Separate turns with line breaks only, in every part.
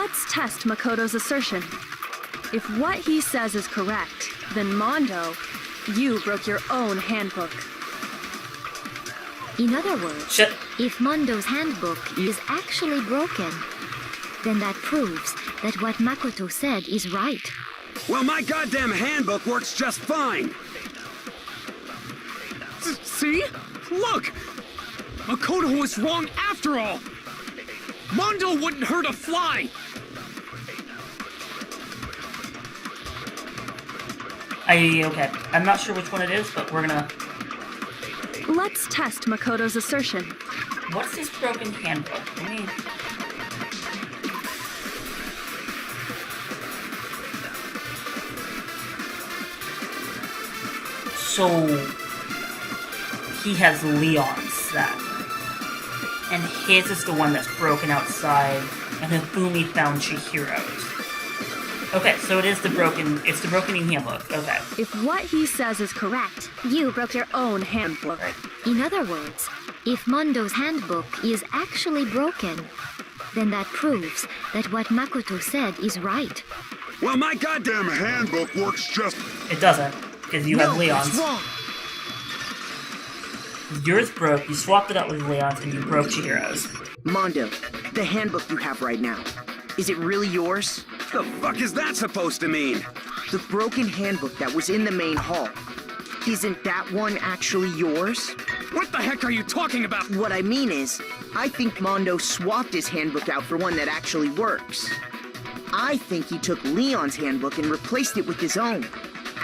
Let's test Makoto's assertion. If what he says is correct, then Mondo, you broke your own handbook.
In other words, if Mondo's handbook is actually broken, then that proves that what Makoto said is right.
Well, my goddamn handbook works just fine.
See? Look! Makoto was wrong after all! Mondo wouldn't hurt a fly!
Okay. I'm not sure which one it is, but we're gonna...
Let's test Makoto's assertion.
What's this broken handbook? So... he has Leon's set. And his is the one that's broken outside, and Hifumi found Chihiro's. Okay, so it's the broken handbook. Okay.
If what he says is correct, you broke your own handbook.
In other words, if Mondo's handbook is actually broken, then that proves that what Makoto said is right.
Well, my goddamn handbook works just...
It doesn't, because you have Leon's.
It's wrong.
Yours broke, you swapped it out with Leon's, and you broke Chihiro's.
Mondo, the handbook you have right now, is it really yours?
The fuck is that supposed to mean?
The broken handbook that was in the main hall, isn't that one actually yours?
What the heck are you talking about?
What I mean is, I think Mondo swapped his handbook out for one that actually works. I think he took Leon's handbook and replaced it with his own.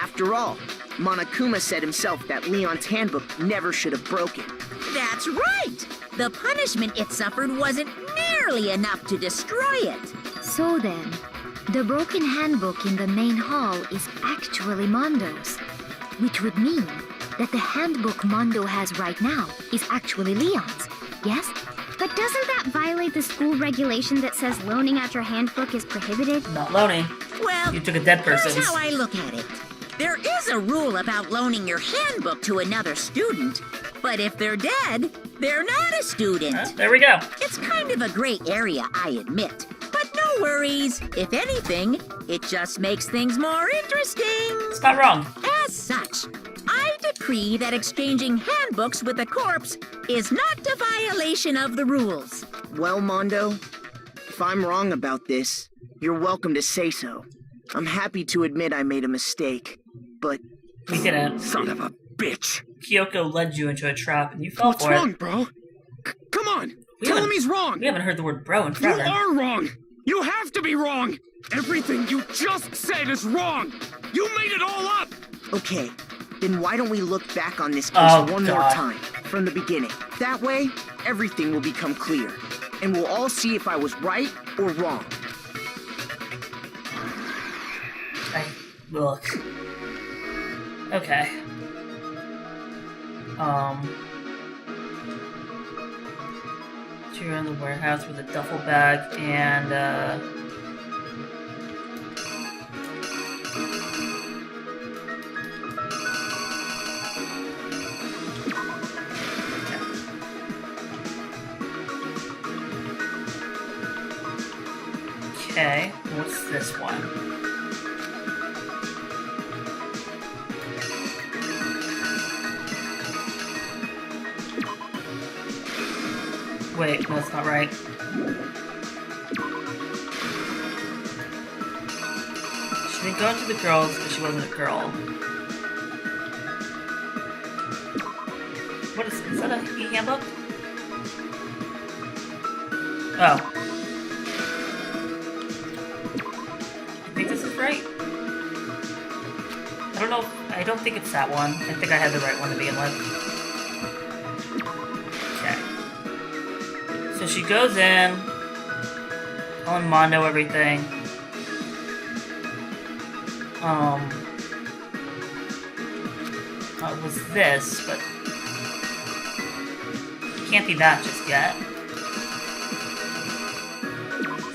After all, Monokuma said himself that Leon's handbook never should have broken.
That's right! The punishment it suffered wasn't nearly enough to destroy it.
So then, the broken handbook in the main hall is actually Mondo's, which would mean that the handbook Mondo has right now is actually Leon's, yes?
But doesn't that violate the school regulation that says loaning out your handbook is prohibited?
Not loaning.
Well,
You took a dead person's.
here's how I look at it. There is a rule about loaning your handbook to another student, but if they're dead, they're not a student.
There we go.
It's kind of a gray area, I admit. But no worries. If anything, it just makes things more interesting.
It's not wrong.
As such, I decree that exchanging handbooks with a corpse is not a violation of the rules.
Well, Mondo, if I'm wrong about this, you're welcome to say so. I'm happy to admit I made a mistake, but...
We didn't.
Son of a bitch.
Kyoko led you into a trap, and you fell
What's
for
wrong,
it.
bro? Come on!
We
Tell
haven't-
him he's wrong!
We haven't heard the word bro in
You
forever.
are wrong! You have to be wrong! Everything you just said is wrong! You made it all up!
Okay, then why don't we look back on this case
Oh,
one more
God.
time, from the beginning. That way, everything will become clear, and we'll all see if I was right or wrong.
Look. Okay. So you're in the warehouse with a duffel bag and, Okay, what's this one? Wait, no, that's not right. She didn't go into the girls because she wasn't a girl. What is that a e-handbook? Oh. I think this is right. I don't think it's that one. I think I had the right one to begin with. Okay. So she goes in, telling Mondo everything. It was this, but can't be that just yet.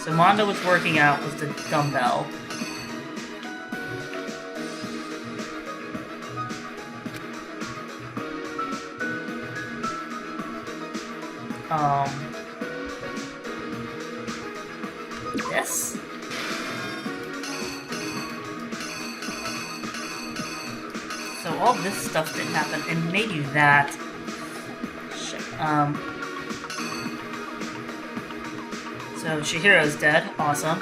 So Mondo was working out with the dumbbell. this. So all this stuff didn't happen, and maybe that. Shit. So Chihiro's dead. Awesome.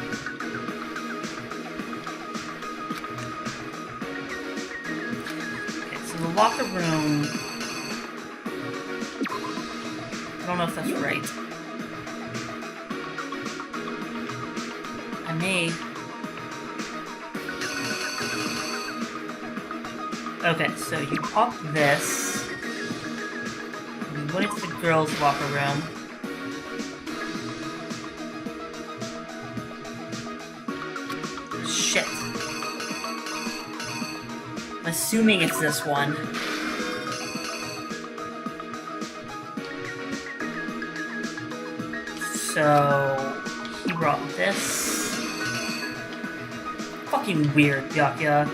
Okay, so the locker room. I don't know if that's right. I may. Okay, so you pop this. And you went into the girls' locker room. Shit. I'm assuming it's this one. So he brought this. Fucking weird, Byakuya.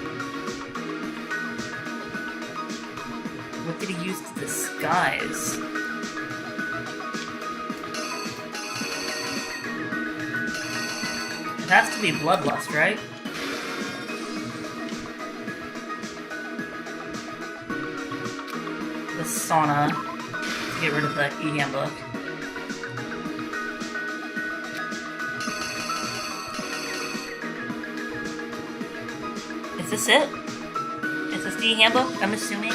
What did he use to disguise? It has to be bloodlust, right? The sauna to get rid of that e-Handbook. Is this it? Is this the e-Handbook? I'm assuming.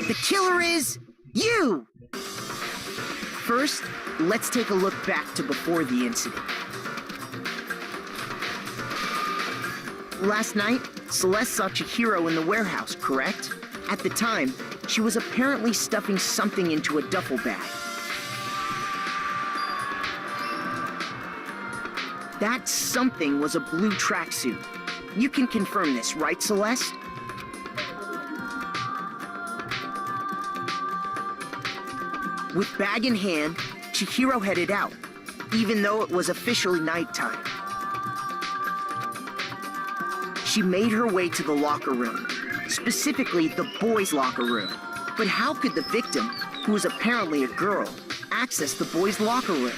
The killer is you! First, let's take a look back to before the incident. Last night, Celeste saw Chihiro in the warehouse, correct? At the time, she was apparently stuffing something into a duffel bag. That something was a blue tracksuit. You can confirm this, right, Celeste? With bag in hand, Chihiro headed out, even though it was officially nighttime. She made her way to the locker room, specifically the boys' locker room. But how could the victim, who was apparently a girl, access the boys' locker room?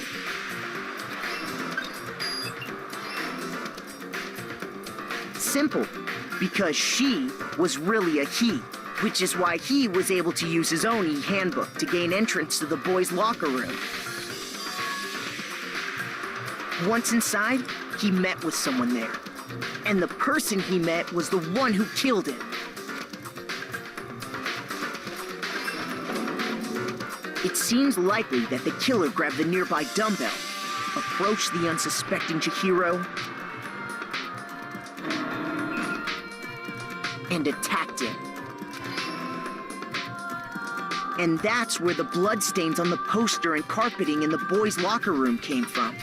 Simple, because she was really a he, which is why he was able to use his own e-Handbook to gain entrance to the boys' locker room. Once inside, he met with someone there. And the person he met was the one who killed him. It seems likely that the killer grabbed the nearby dumbbell, approached the unsuspecting Chihiro, and attacked him. And that's where the bloodstains on the poster and carpeting in the boys' locker room came from.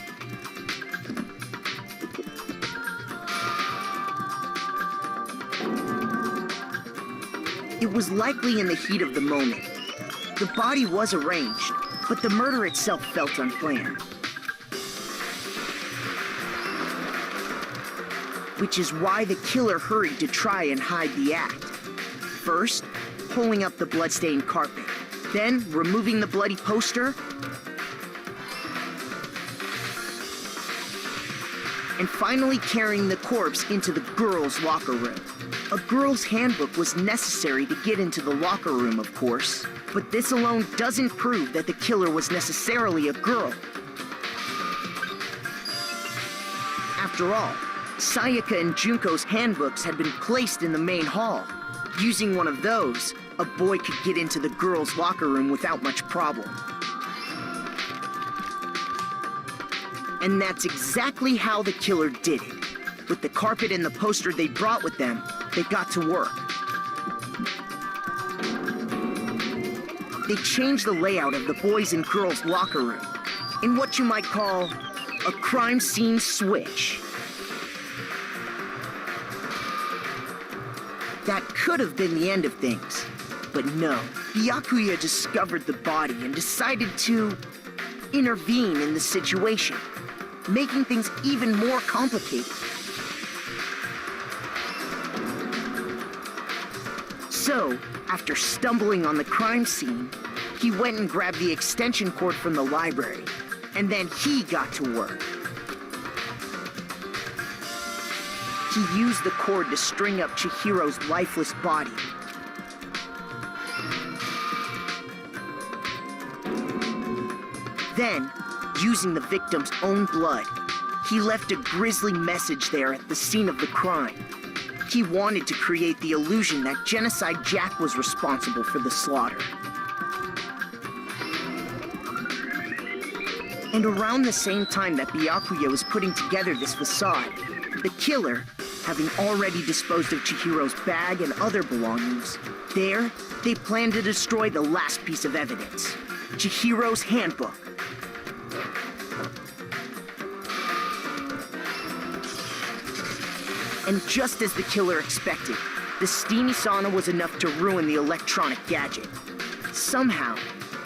It was likely in the heat of the moment. The body was arranged, but the murder itself felt unplanned. Which is why the killer hurried to try and hide the act. First, pulling up the bloodstained carpet, then removing the bloody poster, and finally carrying the corpse into the girls' locker room. A girl's handbook was necessary to get into the locker room, of course, but this alone doesn't prove that the killer was necessarily a girl. After all, Sayaka and Junko's handbooks had been placed in the main hall. Using one of those, a boy could get into the girls' locker room without much problem. And that's exactly how the killer did it. With the carpet and the poster they brought with them, they got to work. They changed the layout of the boys' and girls' locker room in what you might call a crime scene switch. That could have been the end of things, but no. Byakuya discovered the body and decided to intervene in the situation, making things even more complicated. So, after stumbling on the crime scene, he went and grabbed the extension cord from the library, and then he got to work. He used the cord to string up Chihiro's lifeless body. Then, using the victim's own blood, he left a grisly message there at the scene of the crime. He wanted to create the illusion that Genocide Jack was responsible for the slaughter. And around the same time that Byakuya was putting together this facade, the killer, having already disposed of Chihiro's bag and other belongings, they planned to destroy the last piece of evidence, Chihiro's handbook. And just as the killer expected, the steamy sauna was enough to ruin the electronic gadget. Somehow,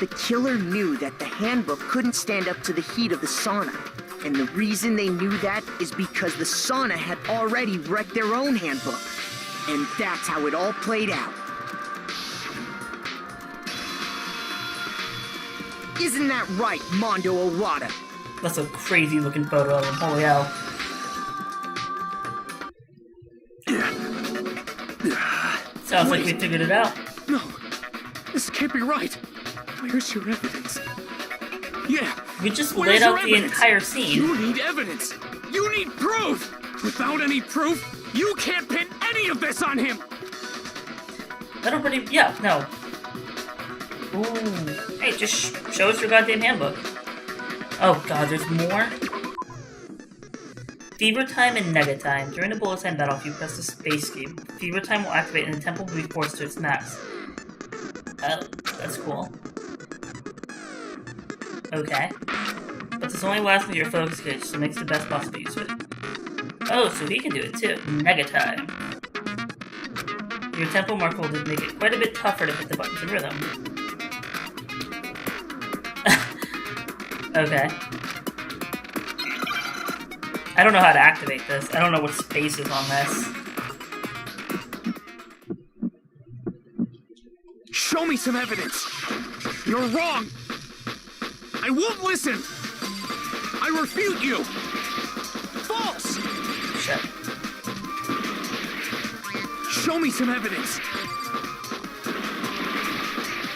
the killer knew that the handbook couldn't stand up to the heat of the sauna. And the reason they knew that is because the sauna had already wrecked their own handbook. And that's how it all played out. Isn't that right, Mondo Owada?
That's a crazy looking photo of him. Holy hell. Sounds like we figured it out.
No, this can't be right. Where's your evidence? Yeah.
We just
where's
laid out
your
the
evidence?
entire scene.
You need evidence. You need proof. Without any proof, you can't pin any of this on him.
Yeah, no. Ooh. Hey, just show us your goddamn handbook. Oh god, there's more? Fever time and nega time. During the bullet time battle, if you press the space key, fever time will activate and the temple will be forced to its max. Oh, that's cool. Okay. But this only lasts with your focus gauge, so it makes the best possible use of it. Oh, so he can do it too. Nega time. Your tempo marker will make it quite a bit tougher to hit the buttons in rhythm. Okay. I don't know how to activate this. I don't know what space is on this.
Show me some evidence. You're wrong. I won't listen. I refute you. False.
Shit.
Show me some evidence.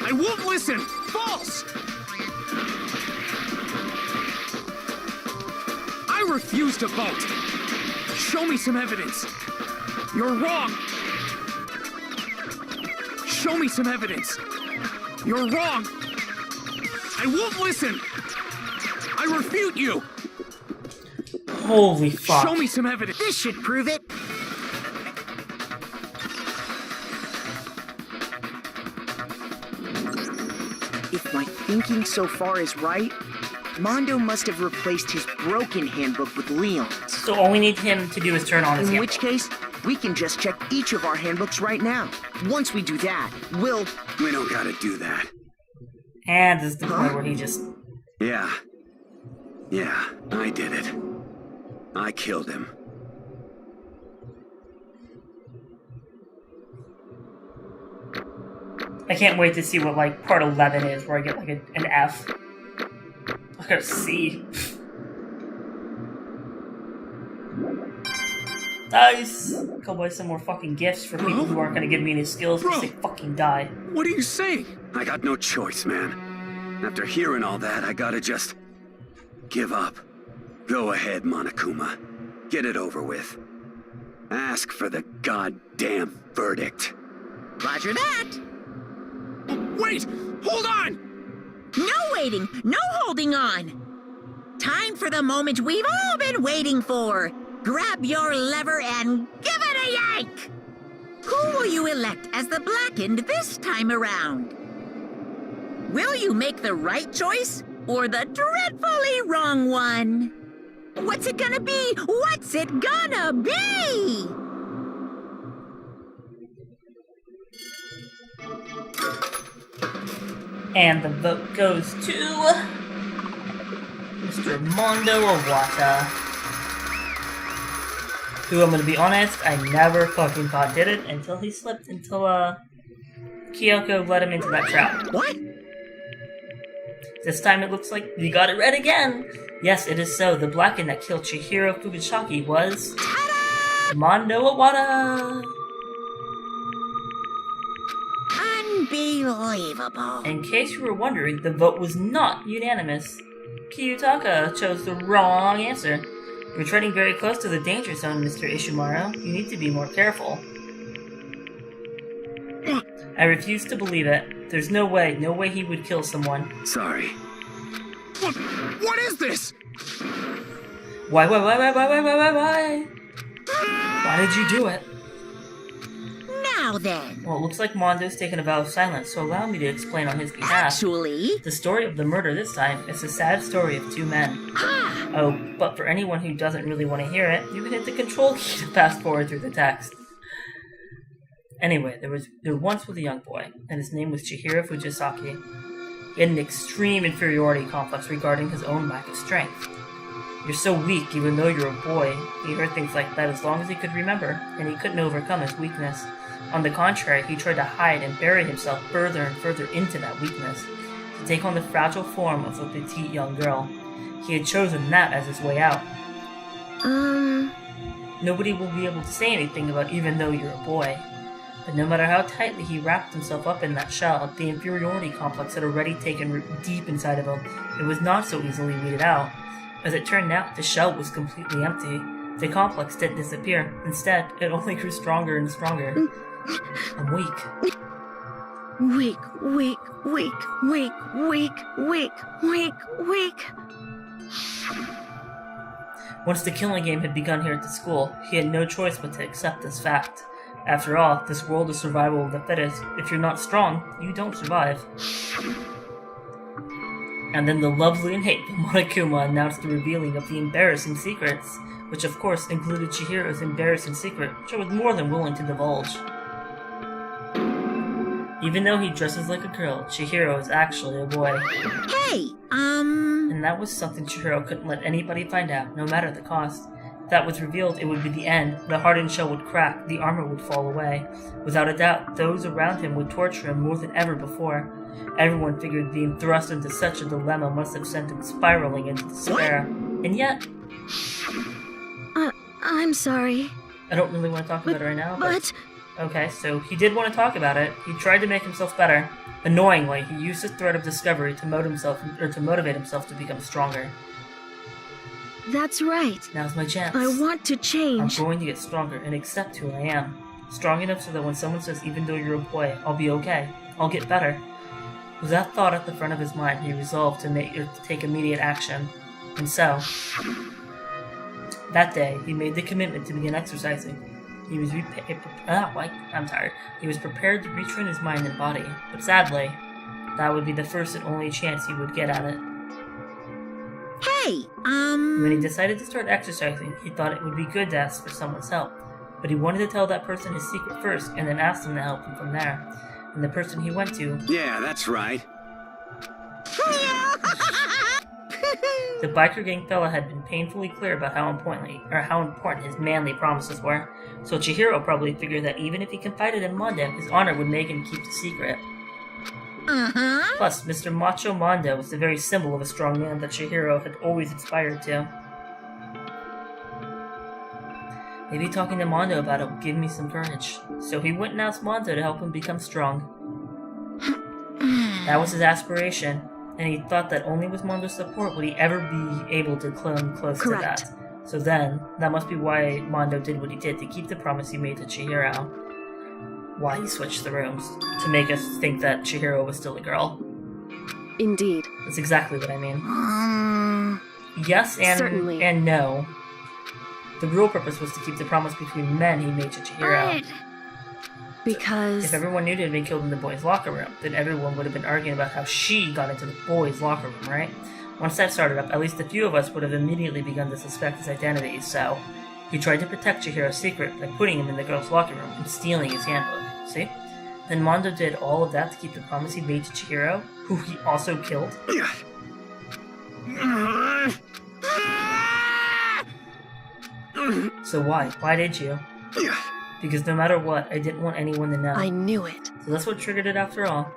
I won't listen. False. I refuse to vote. Show me some evidence. You're wrong. Show me some evidence. You're wrong. I won't listen. I refute you.
Holy fuck.
Show me some evidence.
This should prove it. If my thinking so far is right, Mondo must have replaced his broken handbook with Leon's.
So all we need him to do is turn on his
In
handbook.
which case, we can just check each of our handbooks right now. Once we do that, we'll...
We don't gotta do that.
And this is the point where he just...
Yeah, I did it. I killed him.
I can't wait to see what, like, part 11 is, where I get, like, an F. I got a C. Nice! Go buy some more fucking gifts for people who aren't gonna give me any skills because they fucking die.
What are you saying?
I got no choice, man. After hearing all that, I gotta just... give up. Go ahead, Monokuma. Get it over with. Ask for the goddamn verdict.
Roger that.
Wait! Hold on!
No waiting, no holding on. Time for the moment we've all been waiting for. Grab your lever and give it a yank! Who will you elect as the Blackened this time around? Will you make the right choice or the dreadfully wrong one? What's it gonna be? What's it gonna be?
And the vote goes to... Mr. Mondo Owada. Who, I'm gonna be honest, I never fucking thought did it until he slipped, until, Kyoko led him into that trap.
What?
This time it looks like we got it right again! Yes, it is so. The Blackened that killed Chihiro Fukushiki was...
Ta-da!
Mondo Awada!
Unbelievable.
In case you were wondering, the vote was not unanimous. Kiyutaka chose the wrong answer. You're treading very close to the danger zone, Mr. Ishimaru. You need to be more careful. I refuse to believe it. There's no way he would kill someone.
Sorry.
What is this?
Why? Why did you do it?
Now then.
Well, it looks like Mondo's taken a vow of silence, so allow me to explain on his behalf.
Actually.
The story of the murder this time is a sad story of two men. Oh, but for anyone who doesn't really want to hear it, you can hit the control key to fast forward through the text. Anyway, there once was a young boy, and his name was Chihiro Fujisaki. He had an extreme inferiority complex regarding his own lack of strength. You're so weak even though you're a boy. He heard things like that as long as he could remember, and he couldn't overcome his weakness. On the contrary, he tried to hide and bury himself further and further into that weakness, to take on the fragile form of a petite young girl. He had chosen that as his way out. Nobody will be able to say anything about even though you're a boy. But no matter how tightly he wrapped himself up in that shell, the inferiority complex had already taken root deep inside of him. It was not so easily weeded out. As it turned out, the shell was completely empty. The complex didn't disappear. Instead, it only grew stronger and stronger. I'm weak.
Weak.
Once the killing game had begun here at the school, he had no choice but to accept this fact. After all, this world is survival of the fittest. If you're not strong, you don't survive. And then the lovely and hateful Monokuma announced the revealing of the embarrassing secrets, which of course included Chihiro's embarrassing secret, which I was more than willing to divulge. Even though he dresses like a girl, Chihiro is actually a boy.
Hey,
And that was something Chihiro couldn't let anybody find out, no matter the cost. If that was revealed, it would be the end. The hardened shell would crack, the armor would fall away. Without a doubt, those around him would torture him more than ever before. Everyone figured being thrust into such a dilemma must have sent him spiraling into despair. And yet...
I'm sorry.
I don't really want to talk about it right now,
But...
Okay, so he did want to talk about it. He tried to make himself better. Annoyingly, he used the thread of discovery to motivate himself to become stronger.
That's right.
Now's my chance.
I want to change.
I'm going to get stronger and accept who I am. Strong enough so that when someone says, even though you're a boy, I'll be okay. I'll get better. With that thought at the front of his mind, he resolved to take immediate action. And so, that day, he made the commitment to begin exercising. He was He was prepared to retrain his mind and body, but sadly, that would be the first and only chance he would get at it.
hey,
When he decided to start exercising, he thought it would be good to ask for someone's help, but he wanted to tell that person his secret first and then ask them to help him from there. And the person he went to...
Yeah, that's right.
The biker gang fella had been painfully clear about how important his manly promises were, so Chihiro probably figured that even if he confided in Mondo, his honor would make him keep the secret. Plus, Mr. Macho Mondo was the very symbol of a strong man that Chihiro had always aspired to. Maybe talking to Mondo about it would give me some courage. So he went and asked Mondo to help him become strong. That was his aspiration, and he thought that only with Mondo's support would he ever be able to come close to that. So then, that must be why Mondo did what he did, to keep the promise he made to Chihiro. Why he switched the rooms, to make us think that Chihiro was still a girl.
Indeed.
That's exactly what I mean. Yes
Certainly.
and no. The real purpose was to keep the promise between men he made to Chihiro.
Because...
If everyone knew he had been killed in the boys' locker room, then everyone would have been arguing about how she got into the boys' locker room, right? Once that started up, at least a few of us would have immediately begun to suspect his identity, so... He tried to protect Chihiro's secret by putting him in the girls' locker room and stealing his handbook. See? Then Mondo did all of that to keep the promise he made to Chihiro, who he also killed. So why? Why did you? Because no matter what, I didn't want anyone to know.
I knew it.
So that's what triggered it after all.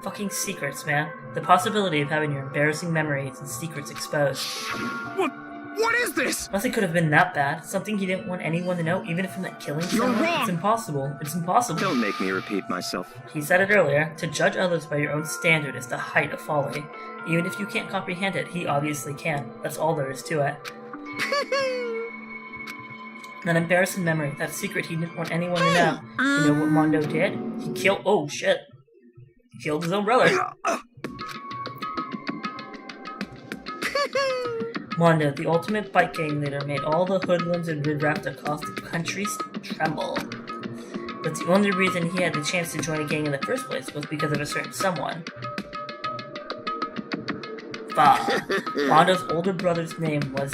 Fucking secrets, man. The possibility of having your embarrassing memories and secrets exposed.
What is this?
Nothing could have been that bad. Something he didn't want anyone to know, even if he meant killing
You're
someone.
wrong.
It's impossible. It's impossible.
Don't make me repeat myself.
He said it earlier. To judge others by your own standard is the height of folly. Even if you can't comprehend it, he obviously can. That's all there is to it. An embarrassing memory. That secret he didn't want anyone to know. You know what Mondo did? He killed... Oh, shit. He killed his own brother. Mondo, the ultimate bike gang leader, made all the hoodlums and riffraff across the country tremble. But the only reason he had the chance to join a gang in the first place was because of a certain someone. Mondo's older brother's name was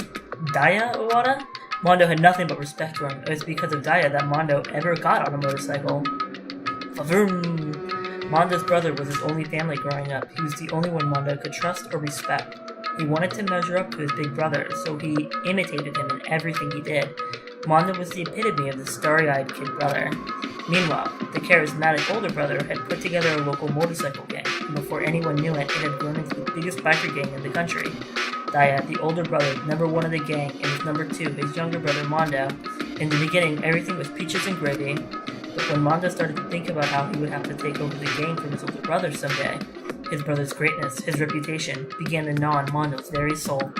Daya Owada? Mondo had nothing but respect for him. It was because of Daya that Mondo ever got on a motorcycle. Fa-vroom. Mondo's brother was his only family growing up. He was the only one Mondo could trust or respect. He wanted to measure up to his big brother, so he imitated him in everything he did. Mondo was the epitome of the starry-eyed kid brother. Meanwhile, the charismatic older brother had put together a local motorcycle gang, and before anyone knew it, it had grown into the biggest biker gang in the country. Daya, the older brother, number one of the gang, and his number two, his younger brother Mondo. In the beginning, everything was peaches and gravy, but when Mondo started to think about how he would have to take over the gang from his older brother someday, his brother's greatness, his reputation, began to gnaw on Mondo's very soul.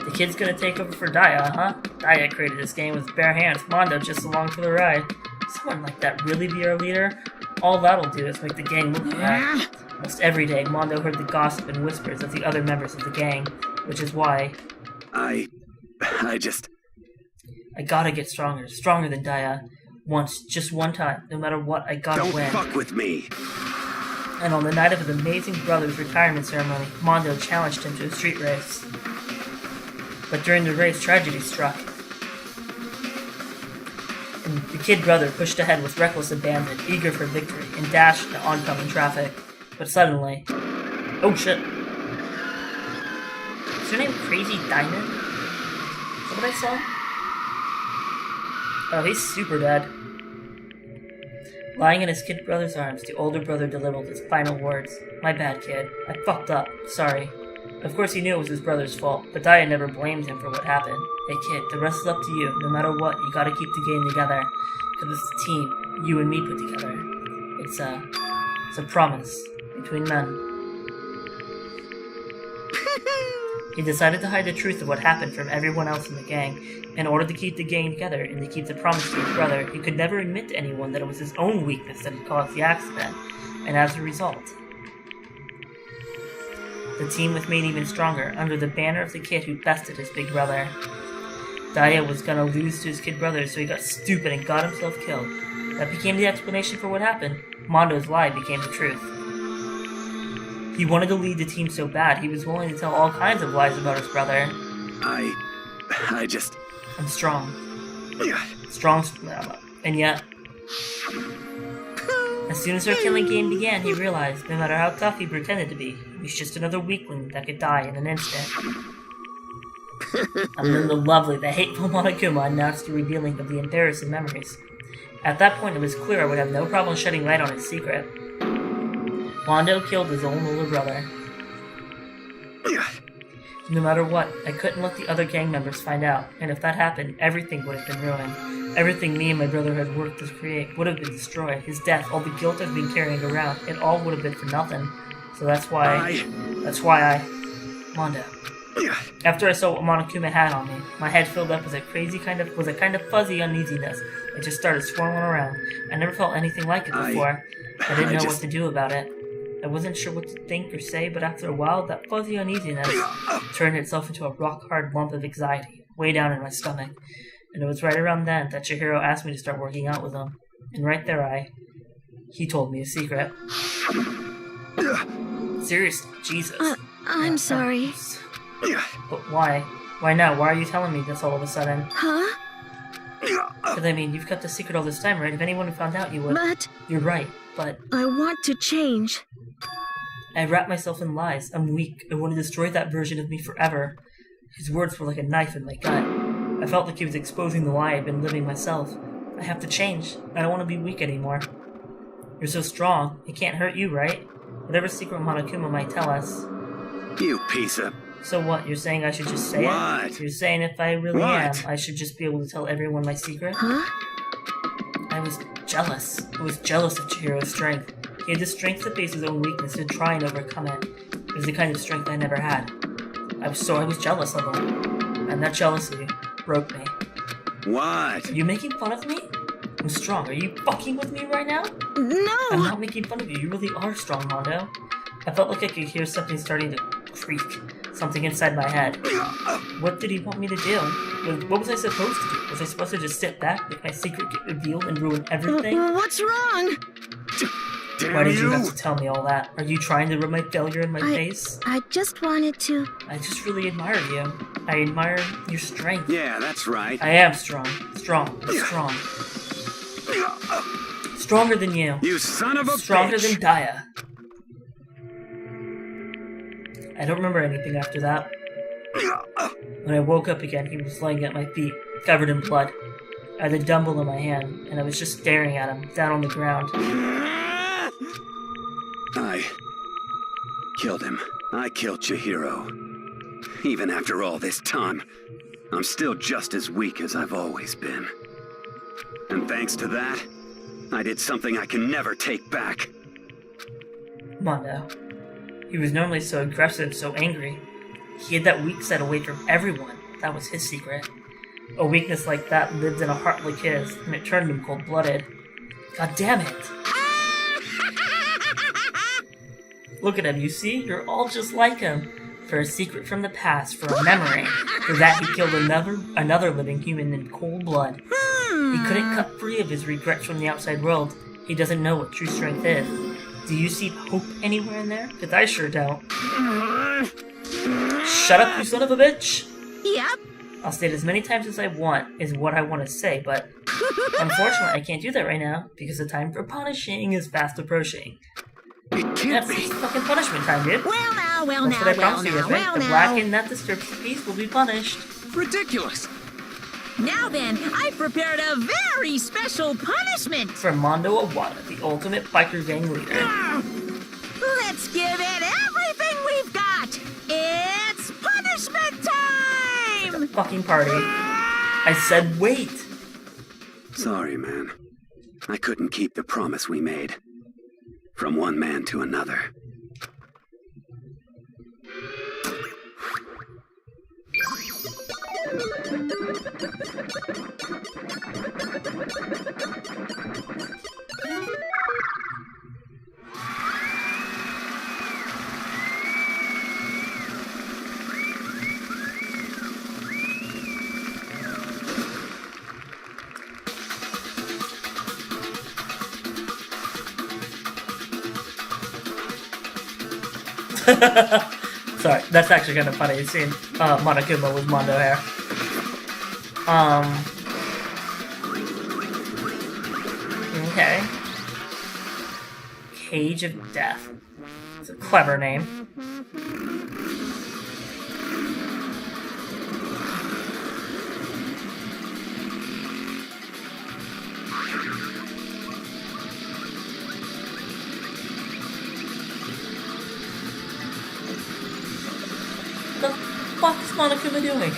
The kid's gonna take over for Daya, huh? Daya created this game with bare hands, Mondo just along for the ride. Someone like that really be our leader? All that'll do is make the gang look bad. Almost every day, Mondo heard the gossip and whispers of the other members of the gang, which is why...
I
gotta get stronger, stronger than Daya. Once, just one time, no matter what, I gotta
Don't
win.
fuck with me.
And on the night of his amazing brother's retirement ceremony, Mondo challenged him to a street race. But during the race, tragedy struck. And the kid brother pushed ahead with reckless abandon, eager for victory, and dashed into oncoming traffic. But suddenly... Oh shit. Is her name Crazy Diamond? Is that what I saw? Oh, he's super dead. Lying in his kid brother's arms, the older brother delivered his final words. My bad, kid. I fucked up. Sorry. Of course he knew it was his brother's fault, but Daya never blamed him for what happened. Hey kid, the rest is up to you. No matter what, you gotta keep the game together. Because it's a team you and me put together. It's a promise between men. He decided to hide the truth of what happened from everyone else in the gang. In order to keep the gang together and to keep the promise to his brother, he could never admit to anyone that it was his own weakness that had caused the accident. And as a result, the team was made even stronger under the banner of the kid who bested his big brother. Daya was gonna lose to his kid brother, so he got stupid and got himself killed. That became the explanation for what happened. Mondo's lie became the truth. He wanted to lead the team so bad, he was willing to tell all kinds of lies about his brother.
I'm
strong. Strong, and yet... As soon as our killing game began, he realized, no matter how tough he pretended to be, he was just another weakling that could die in an instant. And then the lovely, the hateful Monokuma announced the revealing of the embarrassing memories. At that point, it was clear I would have no problem shedding light on his secret. Mondo killed his own older brother. No matter what, I couldn't let the other gang members find out, and if that happened, everything would have been ruined. Everything me and my brother had worked to create would have been destroyed. His death, all the guilt I've been carrying around, it all would have been for nothing. So that's why I... Mondo. After I saw what Monokuma had on me, my head filled up with a kind of fuzzy uneasiness. It just started swirling around. I never felt anything like it before. I didn't know what to do about it. I wasn't sure what to think or say, but after a while, that fuzzy uneasiness turned itself into a rock-hard lump of anxiety, way down in my stomach. And it was right around then that Chihiro asked me to start working out with him. And right there he told me a secret. Seriously, Jesus.
I'm sorry.
But why? Why now? Why are you telling me this all of a sudden?
Huh?
Because I mean, you've kept the secret all this time, right? If anyone had found out, you would.
But...
You're right, but...
I want to change.
I wrapped myself in lies. I'm weak. I want to destroy that version of me forever. His words were like a knife in my gut. I felt like he was exposing the lie I'd been living myself. I have to change. I don't want to be weak anymore. You're so strong. It can't hurt you, right? Whatever secret Monokuma might tell us.
You piece of
So what? You're saying I should just say
What?
it? You're saying if I really
What?
am, I should just be able to tell everyone my secret?
Huh?
I was jealous. I was jealous of Chihiro's strength. He had the strength to face his own weakness and try and overcome it. It was the kind of strength I never had. I was jealous of him. And that jealousy broke me.
What?
Are you making fun of me? I'm strong. Are you fucking with me right now?
No!
I'm not making fun of you. You really are strong, Mondo. I felt like I could hear something starting to creak. Something inside my head. What did he want me to do? What was I supposed to do? Was I supposed to just sit back, make my secret get revealed, and ruin everything?
What's wrong?
Damn
Why did you have to tell me all that? Are you trying to rub my failure in my face?
I just wanted to...
I just really admire you. I admire your strength.
Yeah, that's right.
I am strong. Strong. Stronger than you.
You son of a
Stronger
bitch.
than Daya. I don't remember anything after that. When I woke up again, he was laying at my feet, covered in blood. I had a dumbbell in my hand, and I was just staring at him, down on the ground.
I killed him. I killed Chihiro. Even after all this time, I'm still just as weak as I've always been. And thanks to that, I did something I can never take back.
Mondo. He was normally so aggressive, so angry. He had that weak side away from everyone. That was his secret. A weakness like that lived in a heart like his, and it turned him cold-blooded. God damn it! Look at him, you see? You're all just like him. For a secret from the past, for a memory. For that he killed another living human in cold blood. He couldn't cut free of his regrets from the outside world. He doesn't know what true strength is. Do you see hope anywhere in there? Because I sure don't. Shut up, you son of a bitch!
Yep.
I'll say it as many times as I want, is what I want to say, but unfortunately I can't do that right now, because the time for punishing is fast approaching. That's fucking punishment time, dude.
Well now,
That's what I promised you, the black and that disturbs the peace will be punished.
Ridiculous.
Now then, I've prepared a very special punishment.
For Mondo Awada, the ultimate biker gang leader.
Let's give it everything we've got. It's punishment time!
Fucking party. I said wait.
Sorry, man. I couldn't keep the promise we made. From one man to another.
Sorry, that's actually kind of funny. Seeing Monokuma with Mondo hair. Okay. Cage of Death. It's a clever name. What the fuck is Monokuma doing?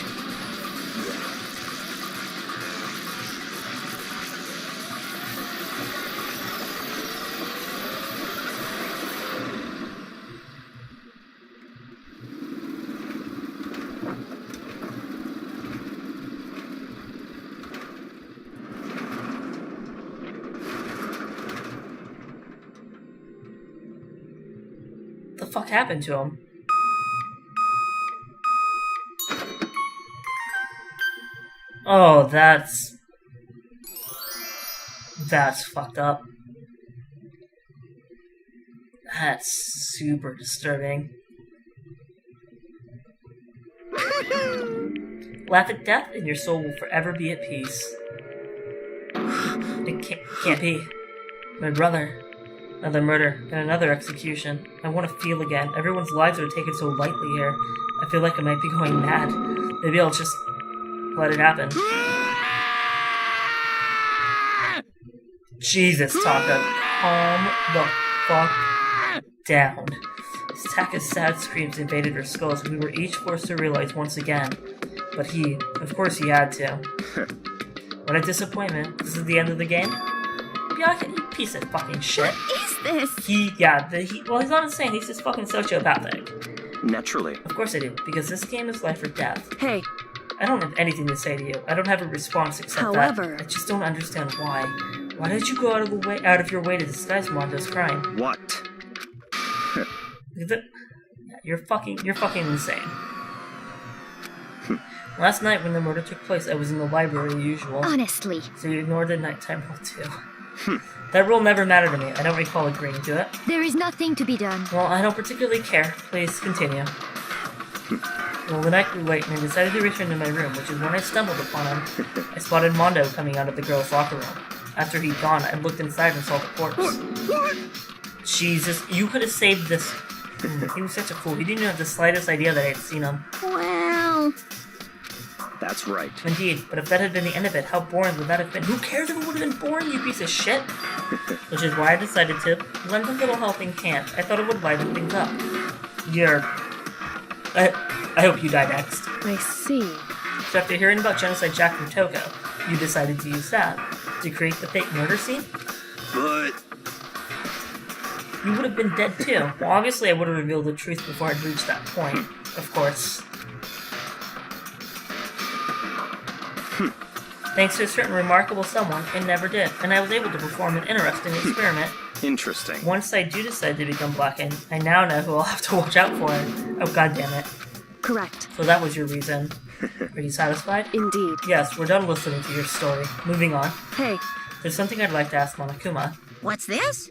What the fuck happened to him? Oh, that's fucked up. That's super disturbing. Laugh at death and your soul will forever be at peace. It can't be. My brother. Another murder and another execution. I want to feel again. Everyone's lives are taken so lightly here. I feel like I might be going mad. Maybe I'll just let it happen. Jesus, Taka. Calm the fuck down. attack of sad screams invaded our skulls, and we were each forced to realize once again. But of course he had to. What a disappointment. This is the end of the game? Yeah, you piece of fucking shit.
What is this?
Well, he's not insane, he's just fucking sociopathic.
Naturally.
Of course I do, because this game is life or death.
Hey,
I don't have anything to say to you. I don't have a response except
however,
that I just don't understand why. Why did you go out of your way to disguise Mondo's crime?
What?
You're fucking insane. Last night when the murder took place, I was in the library as usual.
Honestly.
So you ignored the nighttime rule too. That rule never mattered to me. I don't recall agreeing to it.
There is nothing to be done.
Well, I don't particularly care. Please continue. Well, the night grew late and I decided to return to my room, which is when I stumbled upon him. I spotted Mondo coming out of the girls' locker room. After he'd gone, I looked inside and saw the corpse. Jesus, you could have saved this. He was such a fool. He didn't even have the slightest idea that I had seen him.
Well...
That's right.
Indeed, but if that had been the end of it, how boring would that have been? Who cares if it would have been boring, you piece of shit? Which is why I decided to lend a little helping hand. I thought it would liven things up. I hope you die next.
I see.
So after hearing about Genocide Jack from Toko, you decided to use that to create the fake murder scene?
But...
You would have been dead too. Well, obviously I would have revealed the truth before I'd reached that point. Of course. Thanks to a certain remarkable someone, I never did, and I was able to perform an interesting experiment.
Interesting.
Once I do decide to become blackened, I now know who I'll have to watch out for. Oh, goddammit.
Correct.
So that was your reason. Are you satisfied?
Indeed.
Yes, we're done listening to your story. Moving on.
Hey,
There's something I'd like to ask Monokuma.
What's this?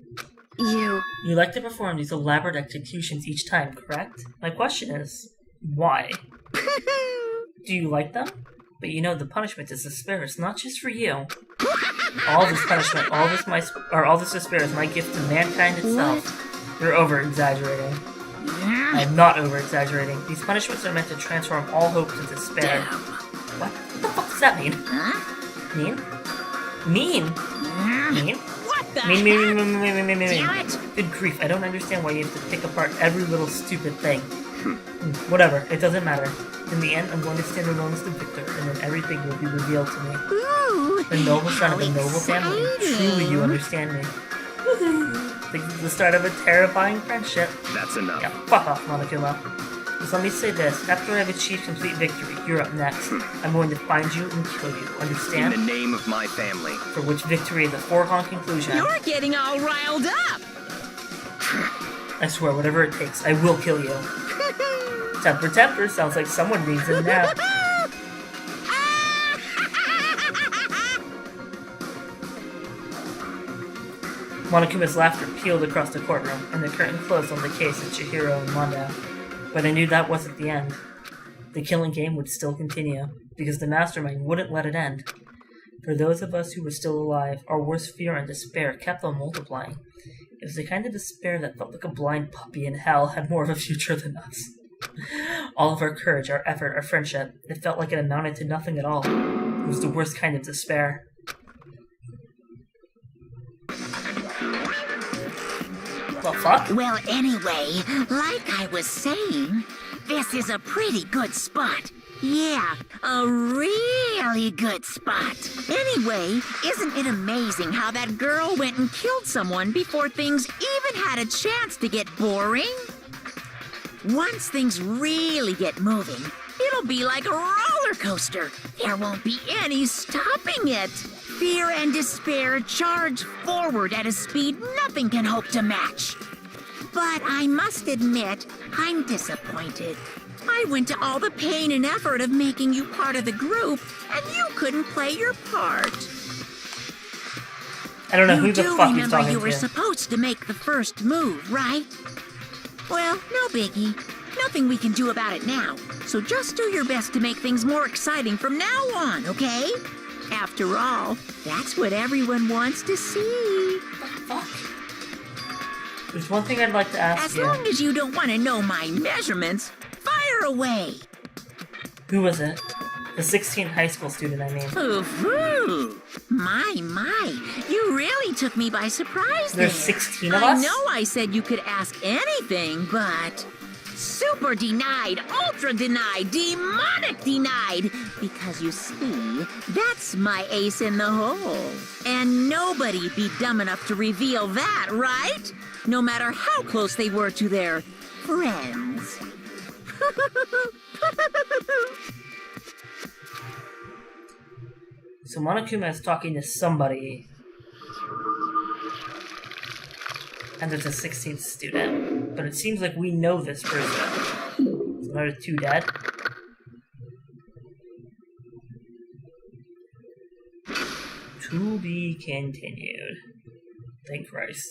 you...
You like to perform these elaborate executions each time, correct? My question is, why? Do you like them? But you know the punishment is despair. It's not just for you. All this punishment, all this despair is my gift to mankind itself. You're over-exaggerating. I'm not over-exaggerating. These punishments are meant to transform all hope to despair. What? What the fuck does that mean? Mean? Mean? Mean?
What the
Mean.
Damn it!
Good grief, I don't understand why you have to pick apart every little stupid thing. Whatever, it doesn't matter. In the end, I'm going to stand alone as the victor, and then everything will be revealed to me.
Ooh,
The noble son of a noble family.
exciting.
Truly, you understand me. This is the start of a terrifying friendship.
That's enough.
Yeah, fuck off, Monokuma. Just let me say this. After I've achieved complete victory, you're up next. I'm going to find you and kill you.
In
Understand?
the name of my family.
For which victory is a foregone conclusion.
You're getting all riled up!
I swear, whatever it takes, I will kill you. Temper, sounds like someone needs it now. Monokuma's laughter peeled across the courtroom, and the curtain closed on the case of Chihiro and Mondo. But I knew that wasn't the end. The killing game would still continue, because the mastermind wouldn't let it end. For those of us who were still alive, our worst fear and despair kept on multiplying. It was the kind of despair that felt like a blind puppy in hell had more of a future than us. All of our courage, our effort, our friendship, it felt like it amounted to nothing at all. It was the worst kind of despair. Well, fuck?
Well, anyway, like I was saying, this is a pretty good spot. Yeah, a really good spot. Anyway, isn't it amazing how that girl went and killed someone before things even had a chance to get boring? Once things really get moving, it'll be like a roller coaster. There won't be any stopping it. Fear and despair charge forward at a speed nothing can hope to match. But I must admit, I'm disappointed. I went to all the pain and effort of making you part of the group, and you couldn't play your part.
I don't know who the fuck he's
remember
talking
you were
to.
supposed to make the first move, right? Well, no biggie. Nothing we can do about it now. So just do your best to make things more exciting from now on, okay? After all, that's what everyone wants to see.
Fuck. There's one thing I'd like to ask
As
you.
long as you don't want to know my measurements, fire away.
Who was it? The 16th high school student, I mean.
Ooh, my, you really took me by surprise there.
There's 16 of us?
I know I said you could ask anything, but... super denied, ultra denied, demonic denied! Because you see, that's my ace in the hole. And nobody'd be dumb enough to reveal that, right? No matter how close they were to their friends.
So Monokuma is talking to somebody. And there's a 16th student. But it seems like we know this person. So there's 2 dead. To be continued. Thank Christ.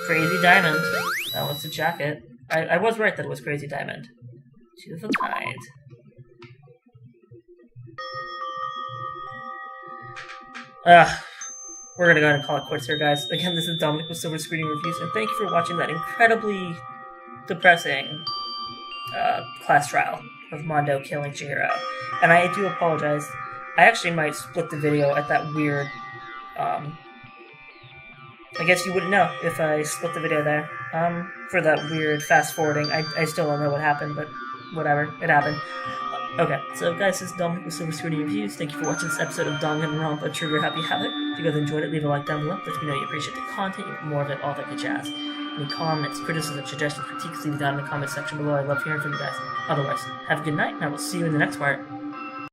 Crazy Diamond. That was the jacket. I was right that it was Crazy Diamond. 2 of a kind. We're gonna go ahead and call it quits here, guys. Again, this is Dominic with Silver Screening Reviews, and thank you for watching that incredibly depressing class trial of Mondo killing Chihiro. And I do apologize. I actually might split the video at that weird, I guess you wouldn't know if I split the video there. For that weird fast forwarding. I still don't know what happened, but whatever. It happened. Okay, so guys, this is Dominic with Silver Screening Reviews. Thank you for watching this episode of Danganronpa Trigger Happy Havoc. If you guys enjoyed it, leave a like down below. Let me know you appreciate the content, you want more of it, all that good jazz. Any comments, criticisms, suggestions, critiques, leave it down in the comment section below. I love hearing from you guys. Otherwise, have a good night, and I will see you in the next part.